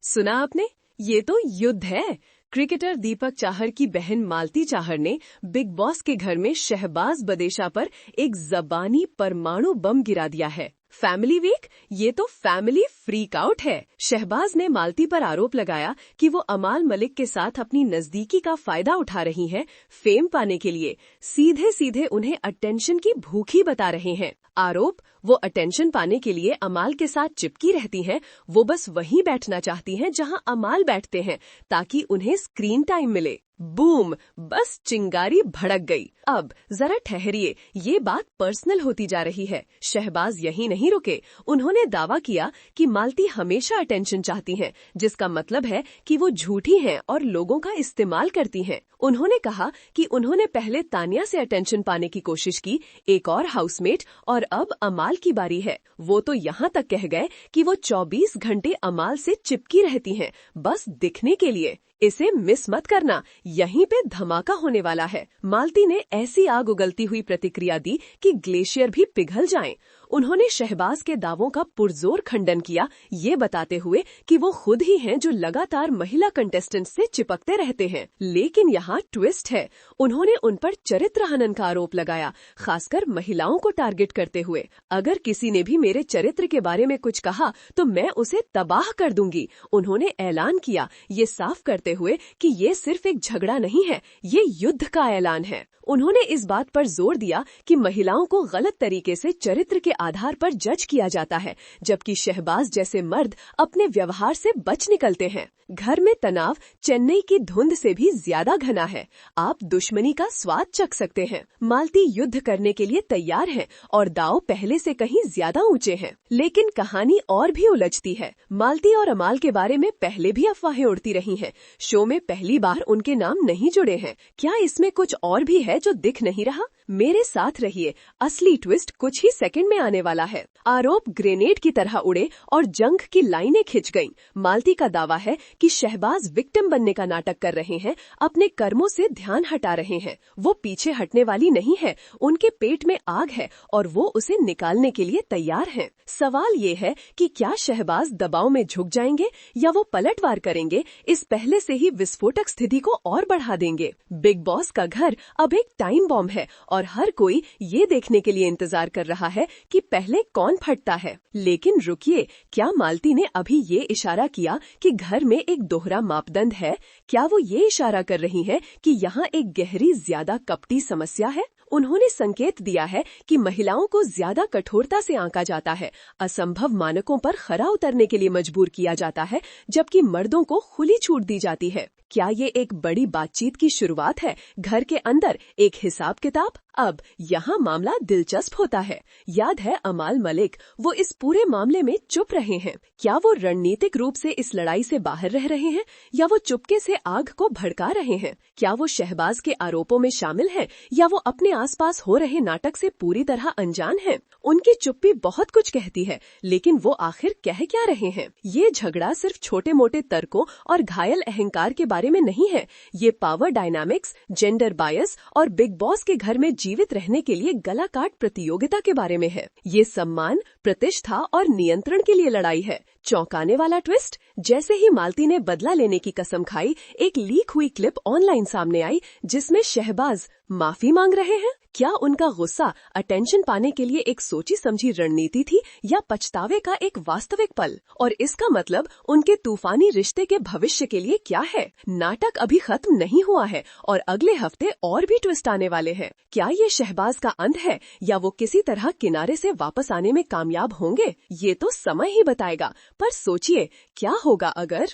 सुना आपने? ये तो युद्ध है। क्रिकेटर दीपक चाहर की बहन मालती चाहर ने बिग बॉस के घर में शहबाज बदेशा पर एक ज़बानी परमाणु बम गिरा दिया है। फैमिली वीक, ये तो फैमिली फ्रीक आउट है। शहबाज ने मालती पर आरोप लगाया कि वो अमाल मलिक के साथ अपनी नजदीकी का फायदा उठा रही हैं, फेम पाने के लिए सीधे सीधे उन्हें अटेंशन की भूखी बता रहे हैं। आरोप, वो अटेंशन पाने के लिए अमाल के साथ चिपकी रहती हैं, वो बस वहीं बैठना चाहती हैं जहां अमाल बैठते हैं ताकि उन्हें स्क्रीन टाइम मिले। बूम, बस चिंगारी भड़क गई। अब जरा ठहरिए, ये बात पर्सनल होती जा रही है। शहबाज यहीं नहीं रुके, उन्होंने दावा किया कि मालती हमेशा अटेंशन चाहती हैं, जिसका मतलब है कि वो झूठी हैं और लोगों का इस्तेमाल करती हैं। उन्होंने कहा कि उन्होंने पहले तानिया से अटेंशन पाने की कोशिश की, एक और हाउसमेट, और अब अमाल की बारी है। वो तो यहाँ तक कह गए कि वो 24 घंटे अमाल से चिपकी रहती हैं, बस दिखने के लिए। इसे मिस मत करना, यहीं पे धमाका होने वाला है। मालती ने ऐसी आग उगलती हुई प्रतिक्रिया दी कि ग्लेशियर भी पिघल जाएं। उन्होंने शहबाज के दावों का पुरजोर खंडन किया, ये बताते हुए कि वो खुद ही हैं जो लगातार महिला कंटेस्टेंट से चिपकते रहते हैं। लेकिन यहाँ ट्विस्ट है, उन्होंने उन पर चरित्र हनन का आरोप लगाया, खासकर महिलाओं को टारगेट करते हुए। अगर किसी ने भी मेरे चरित्र के बारे में कुछ कहा तो मैं उसे तबाह कर दूंगी। उन्होंने ऐलान किया, ये साफ करते हुए कि ये सिर्फ एक झगड़ा नहीं है, ये युद्ध का ऐलान है। उन्होंने इस बात पर जोर दिया कि महिलाओं को गलत तरीके से चरित्र के आधार पर जज किया जाता है, जबकि शहबाज जैसे मर्द अपने व्यवहार से बच निकलते हैं। घर में तनाव चेन्नई की धुंध से भी ज्यादा घना है, आप दुश्मनी का स्वाद चख सकते हैं। मालती युद्ध करने के लिए तैयार हैं और दाव पहले से कहीं ज्यादा ऊंचे हैं। लेकिन कहानी और भी उलझती है। मालती और अमाल के बारे में पहले भी अफवाहें उड़ती रही हैं। शो में पहली बार उनके नाम नहीं जुड़े हैं। क्या इसमें कुछ और भी है जो दिख नहीं रहा? मेरे साथ रहिए, असली ट्विस्ट कुछ ही सेकंड में आने वाला है। आरोप ग्रेनेड की तरह उड़े और जंग की लाइनें खिंच गईं। मालती का दावा है कि शहबाज विक्टिम बनने का नाटक कर रहे हैं, अपने कर्मों से ध्यान हटा रहे हैं। वो पीछे हटने वाली नहीं है, उनके पेट में आग है और वो उसे निकालने के लिए तैयार हैं। सवाल ये है कि क्या शहबाज दबाव में झुक जाएंगे या वो पलटवार करेंगे, इस पहले से ही विस्फोटक स्थिति को और बढ़ा देंगे। बिग बॉस का घर अब एक टाइम बॉम्ब है और हर कोई ये देखने के लिए इंतजार कर रहा है कि पहले कौन फटता है। लेकिन रुकिए, क्या मालती ने अभी ये इशारा किया कि घर में एक दोहरा मापदंड है? क्या वो ये इशारा कर रही हैं कि यहाँ एक गहरी ज्यादा कपटी समस्या है? उन्होंने संकेत दिया है कि महिलाओं को ज्यादा कठोरता से आंका जाता है, असंभव मानकों पर खरा उतरने के लिए मजबूर किया जाता है, जबकि मर्दों को खुली छूट दी जाती है। क्या ये एक बड़ी बातचीत की शुरुआत है? घर के अंदर एक हिसाब किताब? अब यहाँ मामला दिलचस्प होता है। याद है अमाल मलिक, वो इस पूरे मामले में चुप रहे हैं। क्या वो रणनीतिक रूप से इस लड़ाई से बाहर रह रहे हैं या वो चुपके से आग को भड़का रहे हैं? क्या वो शहबाज के आरोपों में शामिल हैं या वो अपने आसपास हो रहे नाटक से पूरी तरह अनजान हैं? उनकी चुप्पी बहुत कुछ कहती है, लेकिन वो आखिर कह क्या रहे हैं? ये झगड़ा सिर्फ छोटे मोटे तर्कों और घायल अहंकार के बारे में नहीं है। ये पावर डायनामिक्स, जेंडर बायस और बिग बॉस के घर में जीवित रहने के लिए गला काट प्रतियोगिता के बारे में है। ये सम्मान, प्रतिष्ठा और नियंत्रण के लिए लड़ाई है। चौंकाने वाला ट्विस्ट, जैसे ही मालती ने बदला लेने की कसम खाई, एक लीक हुई क्लिप ऑनलाइन सामने आई जिसमें शहबाज माफी मांग रहे हैं। क्या उनका गुस्सा अटेंशन पाने के लिए एक सोची समझी रणनीति थी या पछतावे का एक वास्तविक पल? और इसका मतलब उनके तूफानी रिश्ते के भविष्य के लिए क्या है? नाटक अभी खत्म नहीं हुआ है और अगले हफ्ते और भी ट्विस्ट आने वाले हैं। क्या ये शहबाज का अंत है या वो किसी तरह किनारे से वापस आने में कामयाब होंगे? ये तो समय ही बताएगा। पर सोचिए, क्या होगा अगर